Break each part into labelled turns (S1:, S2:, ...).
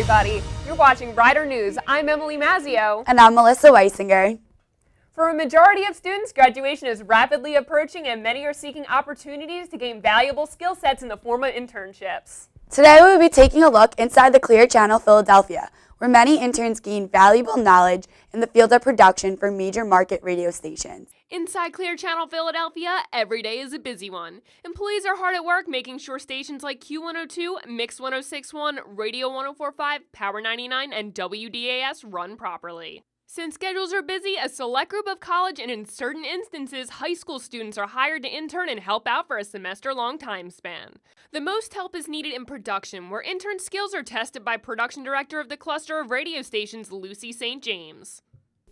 S1: everybody. You're watching Rider News. I'm Emily Mazzio.
S2: And I'm Melissa Weisinger.
S1: For a majority of students, graduation is rapidly approaching and many are seeking opportunities to gain valuable skill sets in the form of internships.
S2: Today we will be taking a look inside the Clear Channel Philadelphia, where many interns gain valuable knowledge in the field of production for major market radio stations.
S1: Inside Clear Channel Philadelphia, every day is a busy one. Employees are hard at work making sure stations like Q102, Mix 1061, Radio 1045, Power 99, and WDAS run properly. Since schedules are busy, a select group of college and in certain instances, high school students are hired to intern and help out for a semester-long time span. The most help is needed in production, where intern skills are tested by production director of the cluster of radio stations, Lucy St. James.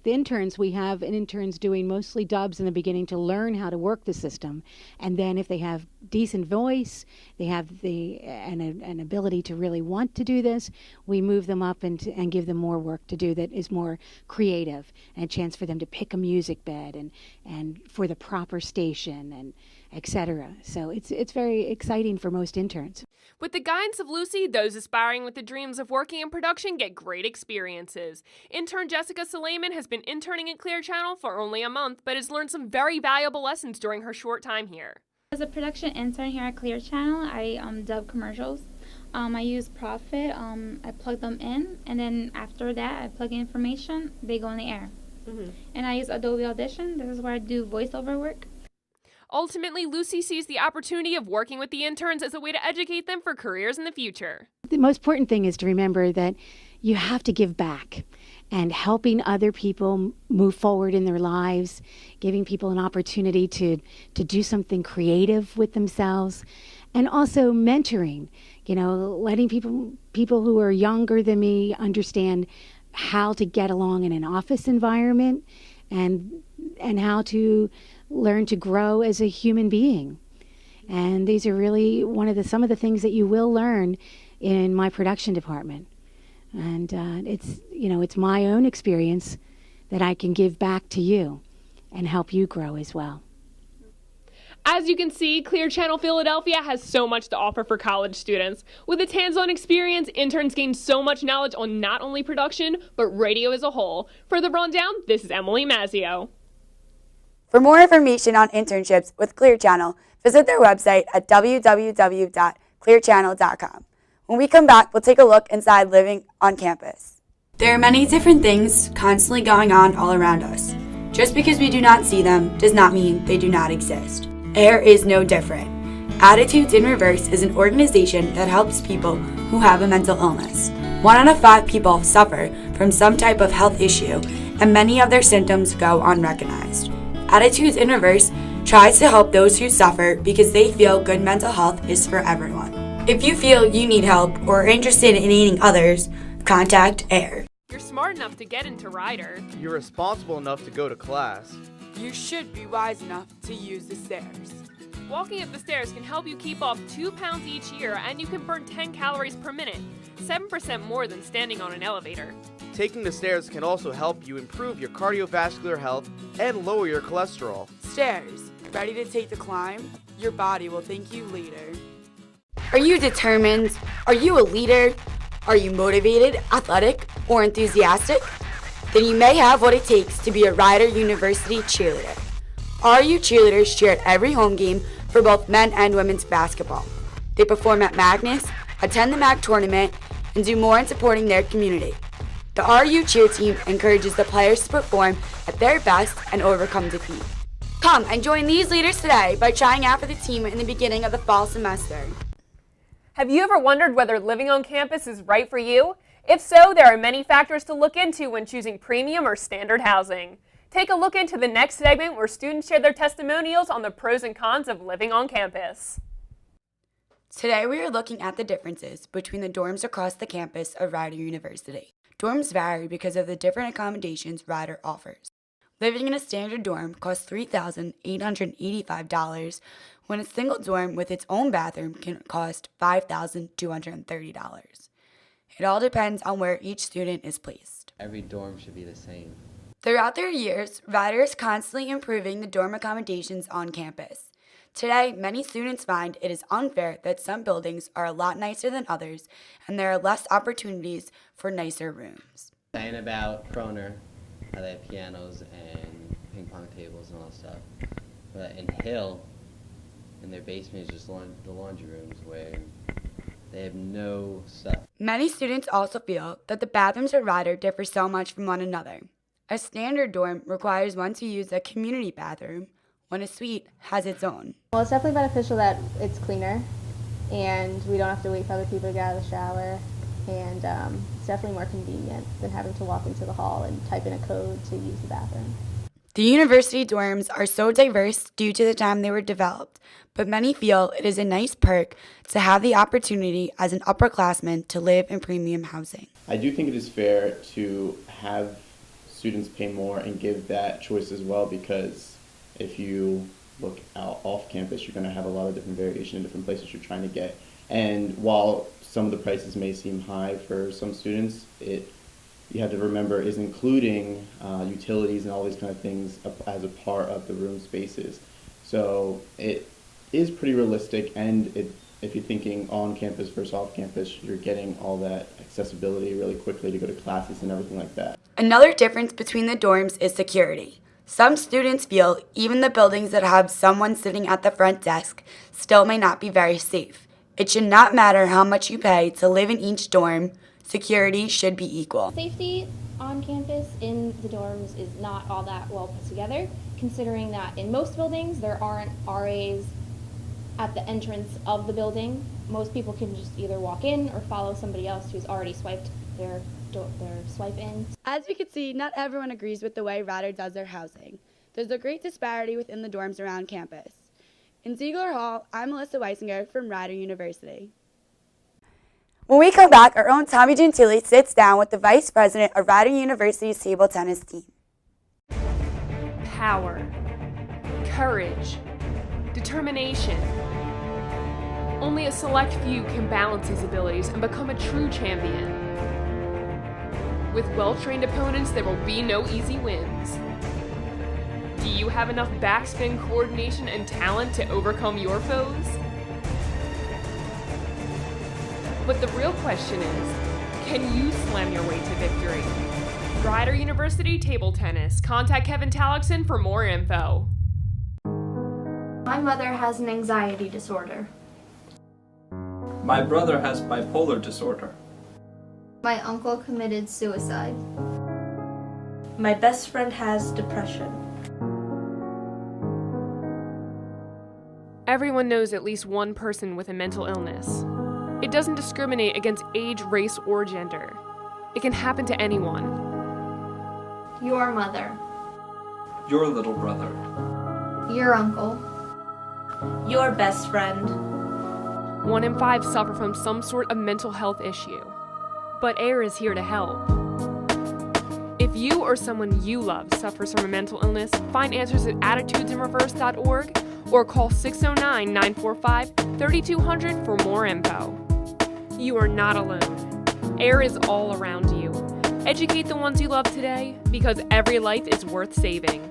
S3: The interns, we have interns doing mostly dubs in the beginning to learn how to work the system. And then if they have decent voice, they have an ability to really want to do this, we move them up and give them more work to do that is more creative, and a chance for them to pick a music bed and for the proper station and etc. So it's very exciting for most interns.
S1: With the guidance of Lucy, those aspiring with the dreams of working in production get great experiences. Intern Jessica Suleiman has been interning at Clear Channel for only a month, but has learned some very valuable lessons during her short time here.
S4: As a production intern here at Clear Channel, I dub commercials. I use Profit. I plug them in, and then after that, I plug in information. They go in the air. And I use Adobe Audition. This is where I do voiceover work.
S1: Ultimately, Lucy sees the opportunity of working with the interns as a way to educate them for careers in the future.
S3: The most important thing is to remember that you have to give back, and helping other people move forward in their lives, giving people an opportunity to do something creative with themselves, and also mentoring, letting people who are younger than me understand how to get along in an office environment and how to learn to grow as a human being. And these are really some of the things that you will learn in my production department. And it's my own experience that I can give back to you and help you grow as well.
S1: As you can see, Clear Channel Philadelphia has so much to offer for college students. With its hands-on experience, interns gain so much knowledge on not only production, but radio as a whole. For the rundown, this is Emily Mazzio.
S2: For more information on internships with Clear Channel, visit their website at www.clearchannel.com. When we come back, we'll take a look inside living on campus. There are many different things constantly going on all around us. Just because we do not see them does not mean they do not exist. Air is no different. Attitudes in Reverse is an organization that helps people who have a mental illness. 1 out of 5 people suffer from some type of health issue, and many of their symptoms go unrecognized. Attitudes in Reverse tries to help those who suffer because they feel good mental health is for everyone. If you feel you need help or are interested in aiding others, contact AIR.
S1: You're smart enough to get into Rider.
S5: You're responsible enough to go to class.
S6: You should be wise enough to use the stairs.
S1: Walking up the stairs can help you keep off 2 pounds each year, and you can burn 10 calories per minute, 7% more than standing on an elevator.
S5: Taking the stairs can also help you improve your cardiovascular health and lower your cholesterol.
S6: Stairs. Ready to take the climb? Your body will thank you later.
S2: Are you determined? Are you a leader? Are you motivated, athletic, or enthusiastic? Then you may have what it takes to be a Rider University cheerleader. RU cheerleaders cheer at every home game for both men and women's basketball. They perform at Magnus, attend the MAC tournament, and do more in supporting their community. The RU cheer team encourages the players to perform at their best and overcome defeat. Come and join these leaders today by trying out for the team in the beginning of the fall semester.
S1: Have you ever wondered whether living on campus is right for you? If so, there are many factors to look into when choosing premium or standard housing. Take a look into the next segment where students share their testimonials on the pros and cons of living on campus.
S2: Today we are looking at the differences between the dorms across the campus of Rider University. Dorms vary because of the different accommodations Rider offers. Living in a standard dorm costs $3,885, when a single dorm with its own bathroom can cost $5,230. It all depends on where each student is placed.
S7: Every dorm should be the same.
S2: Throughout their years, Rider is constantly improving the dorm accommodations on campus. Today, many students find it is unfair that some buildings are a lot nicer than others, and there are less opportunities for nicer rooms.
S7: Saying about Kroner, how they have pianos and ping pong tables and all that stuff. But in Hill, in their basement is just the laundry rooms where they have no stuff.
S2: Many students also feel that the bathrooms at Ryder differ so much from one another. A standard dorm requires one to use a community bathroom, when a suite has its own.
S8: Well, it's definitely beneficial that it's cleaner and we don't have to wait for other people to get out of the shower, and it's definitely more convenient than having to walk into the hall and type in a code to use the bathroom.
S2: The university dorms are so diverse due to the time they were developed, but many feel it is a nice perk to have the opportunity as an upperclassman to live in premium housing.
S9: I do think it is fair to have students pay more and give that choice as well, because if you look out off campus, you're going to have a lot of different variation in different places you're trying to get. And while some of the prices may seem high for some students, you have to remember is including utilities and all these kind of things as a part of the room spaces. So it is pretty realistic, and if you're thinking on campus versus off campus, you're getting all that accessibility really quickly to go to classes and everything like that.
S2: Another difference between the dorms is security. Some students feel even the buildings that have someone sitting at the front desk still may not be very safe. It should not matter how much you pay to live in each dorm. Security should be equal.
S10: Safety on campus in the dorms is not all that well put together, considering that in most buildings there aren't RAs at the entrance of the building. Most people can just either walk in or follow somebody else who's already swiped their swipe in.
S2: As we can see, not everyone agrees with the way Ryder does their housing. There's a great disparity within the dorms around campus. In Ziegler Hall, I'm Melissa Weisinger from Ryder University. When we come back, our own Tommy Gentili sits down with the Vice President of Ryder University's table tennis team.
S1: Power, courage, determination. Only a select few can balance these abilities and become a true champion. With well-trained opponents, there will be no easy wins. Do you have enough backspin coordination and talent to overcome your foes? But the real question is, can you slam your way to victory? Ryder University Table Tennis. Contact Kevin Tallickson for more info.
S11: My mother has an anxiety disorder.
S12: My brother has bipolar disorder.
S11: My uncle committed suicide.
S13: My best friend has depression.
S1: Everyone knows at least one person with a mental illness. It doesn't discriminate against age, race, or gender. It can happen to anyone.
S11: Your mother.
S12: Your little brother.
S11: Your uncle.
S13: Your best friend.
S1: 1 in 5 suffer from some sort of mental health issue. But AIR is here to help. If you or someone you love suffers from a mental illness, find answers at attitudesinreverse.org or call 609-945-3200 for more info. You are not alone. AIR is all around you. Educate the ones you love today, because every life is worth saving.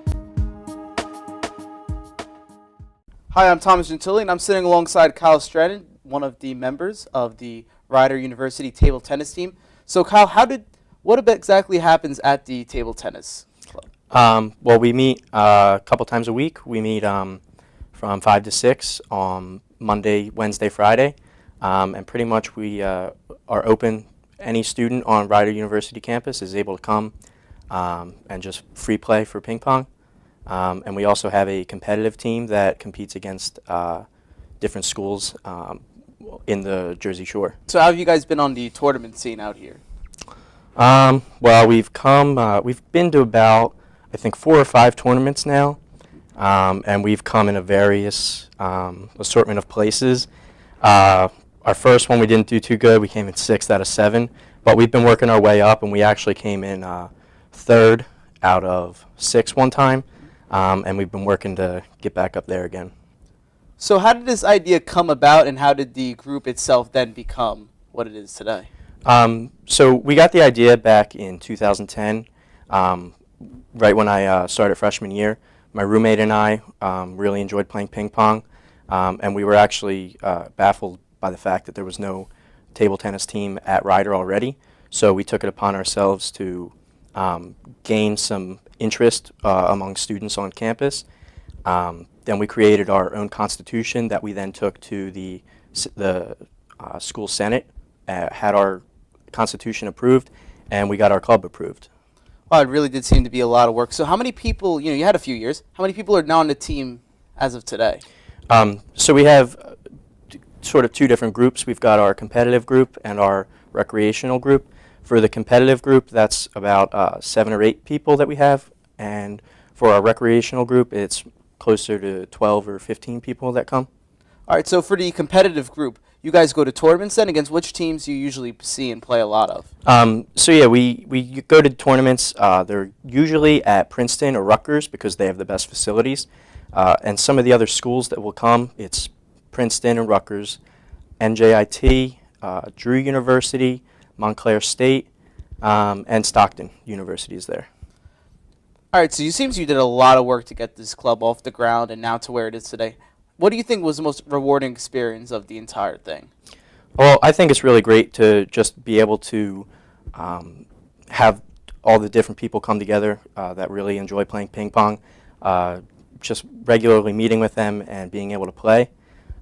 S5: Hi, I'm Thomas Gentili, and I'm sitting alongside Kyle Stratton, one of the members of the Ryder University table tennis team. So Kyle, what exactly happens at the table tennis club?
S14: Well, we meet a couple times a week. We meet from 5 to 6 on Monday, Wednesday, Friday, and pretty much we are open. Any student on Ryder University campus is able to come and just free play for ping pong. And we also have a competitive team that competes against different schools in the Jersey Shore.
S5: So how have you guys been on the tournament scene out here?
S14: Well, we've been to about, I think, 4 or 5 tournaments now, and we've come in a various assortment of places. Our first one we didn't do too good. We came in 6th out of 7, but we've been working our way up, and we actually came in 3rd out of 6 one time, and we've been working to get back up there again.
S5: So how did this idea come about, and how did the group itself then become what it is today?
S14: So we got the idea back in 2010, right when I started freshman year. My roommate and I really enjoyed playing ping pong. And we were actually baffled by the fact that there was no table tennis team at Ryder already. So we took it upon ourselves to gain some interest among students on campus. Then we created our own constitution that we then took to the school senate, had our constitution approved, and we got our club approved.
S5: Wow, it really did seem to be a lot of work. So how many people, you had a few years, how many people are now on the team as of today?
S14: So we have sort of two different groups. We've got our competitive group and our recreational group. For the competitive group, that's about 7 or 8 people that we have, and for our recreational group, it's closer to 12 or 15 people that come.
S5: All right, so for the competitive group, you guys go to tournaments then? Against which teams do you usually see and play a lot of?
S14: So yeah, we go to tournaments. They're usually at Princeton or Rutgers because they have the best facilities. And some of the other schools that will come, it's Princeton and Rutgers, NJIT, Drew University, Montclair State, and Stockton University is there.
S5: All right, so it seems you did a lot of work to get this club off the ground and now to where it is today. What do you think was the most rewarding experience of the entire thing?
S14: Well, I think it's really great to just be able to have all the different people come together that really enjoy playing ping pong, just regularly meeting with them and being able to play.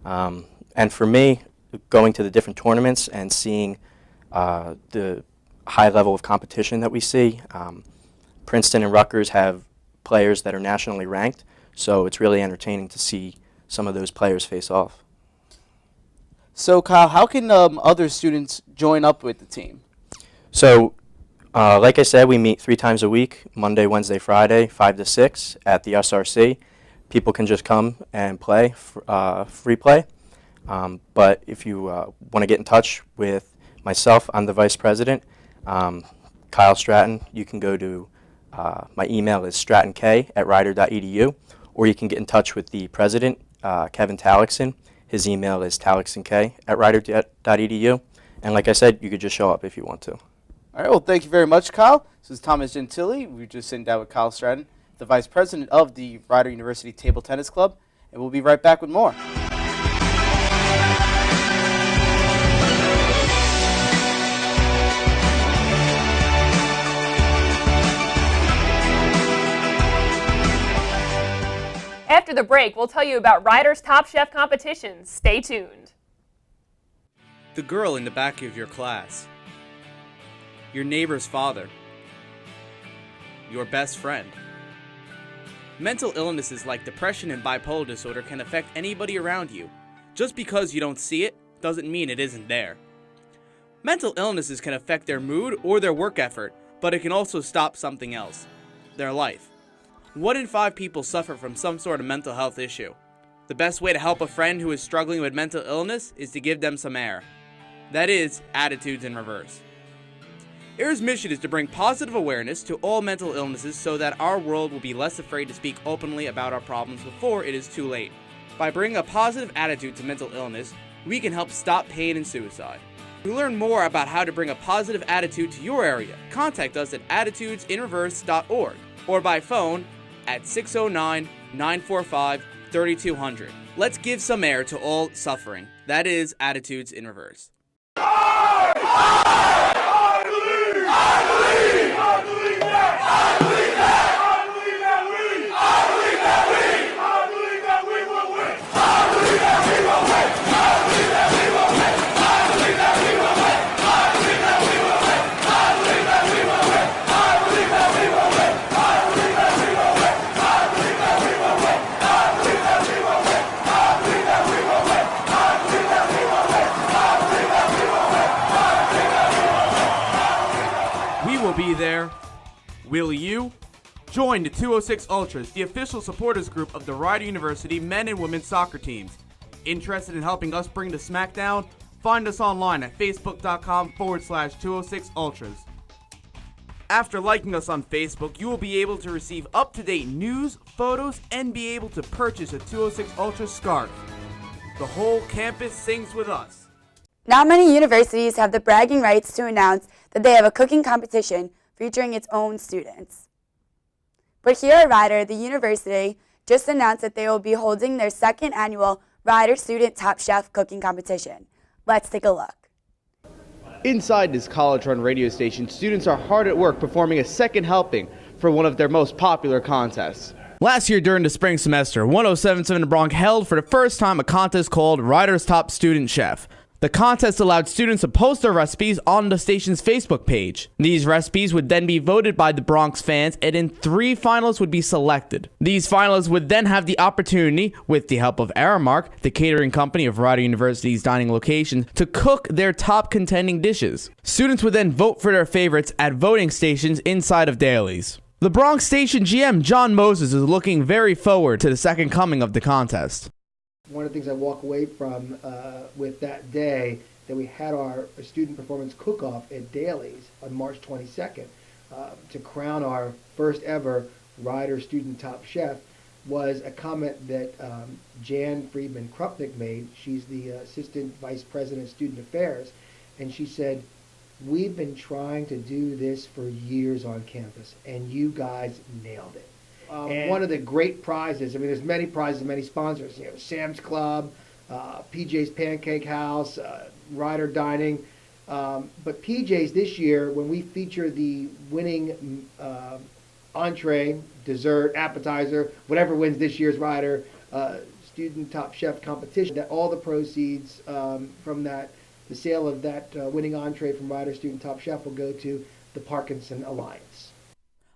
S14: And for me, going to the different tournaments and seeing the high level of competition that we see, Princeton and Rutgers have players that are nationally ranked, so it's really entertaining to see some of those players face off.
S5: So Kyle, how can other students join up with the team?
S14: So, like I said, we meet 3 times a week, Monday, Wednesday, Friday, 5 to 6 at the SRC. People can just come and play, free play. But if you want to get in touch with myself, I'm the vice president, Kyle Stratton. You can go to, my email is strattonk@rider.edu, or you can get in touch with the president, Kevin Talixon. His email is talixonk@rider.edu. And like I said, you could just show up if you want to.
S5: All right, well, thank you very much, Kyle. This is Thomas Gentili. We were just sitting down with Kyle Stratton, the vice president of the Rider University Table Tennis Club, and we'll be right back with more.
S1: After the break, we'll tell you about Ryder's Top Chef competitions. Stay tuned.
S15: The girl in the back of your class. Your neighbor's father. Your best friend. Mental illnesses like depression and bipolar disorder can affect anybody around you. Just because you don't see it doesn't mean it isn't there. Mental illnesses can affect their mood or their work effort, but it can also stop something else, their life. 1 in 5 people suffer from some sort of mental health issue. The best way to help a friend who is struggling with mental illness is to give them some air. That is, attitudes in reverse. AIR's mission is to bring positive awareness to all mental illnesses so that our world will be less afraid to speak openly about our problems before it is too late. By bringing a positive attitude to mental illness, we can help stop pain and suicide. To learn more about how to bring a positive attitude to your area, contact us at attitudesinreverse.org or by phone at 609-945-3200. Let's give some air to all suffering. That is Attitudes in Reverse. Be there. Will you? Join the 206 Ultras, the official supporters group of the Rider University men and women's soccer teams. Interested in helping us bring the smackdown? Find us online at facebook.com/206 Ultras. After liking us on Facebook, you will be able to receive up-to-date news, photos, and be able to purchase a 206 Ultras scarf. The whole campus sings with us.
S2: Not many universities have the bragging rights to announce that they have a cooking competition featuring its own students. But here at Rider, the university just announced that they will be holding their second annual Rider Student Top Chef Cooking Competition. Let's take a look.
S5: Inside this college-run radio station, students are hard at work performing a second helping for one of their most popular contests. Last year during the spring semester, 1077 The Bronx held for the first time a contest called Rider's Top Student Chef. The contest allowed students to post their recipes on the station's Facebook page. These recipes would then be voted by the Bronx fans, and then 3 finalists would be selected. These finalists would then have the opportunity, with the help of Aramark, the catering company of Rider University's dining locations, to cook their top contending dishes. Students would then vote for their favorites at voting stations inside of dailies. The Bronx Station GM, John Moses, is looking very forward to the second coming of the contest.
S16: One of the things I walk away from with that day, that we had our student performance cook-off at Daly's on March 22nd to crown our first ever Rider Student Top Chef, was a comment that Jan Friedman Krupnik made. She's the Assistant Vice President of Student Affairs, and she said, "We've been trying to do this for years on campus, and you guys nailed it." One of the great prizes, I mean, there's many prizes, many sponsors, Sam's Club, PJ's Pancake House, Rider Dining. But PJ's this year, when we feature the winning entree, dessert, appetizer, whatever wins this year's Rider Student Top Chef competition, that all the proceeds from that, the sale of that winning entree from Rider Student Top Chef, will go to the Parkinson Alliance.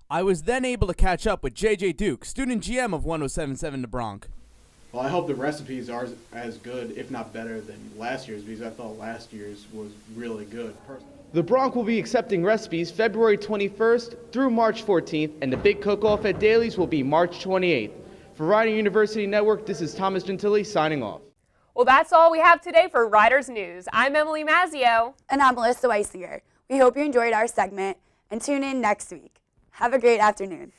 S5: I was then able to catch up with JJ Duke, student GM of 1077 The Bronx.
S17: Well, I hope the recipes are as good, if not better, than last year's, because I thought last year's was really good.
S5: The Bronx will be accepting recipes February 21st through March 14th, and the big cook-off at Daly's will be March 28th. For Rider University Network, this is Thomas Gentili signing off.
S1: Well, that's all we have today for Riders News. I'm Emily Mazzio.
S2: And I'm Melissa Weisinger. We hope you enjoyed our segment and tune in next week. Have a great afternoon.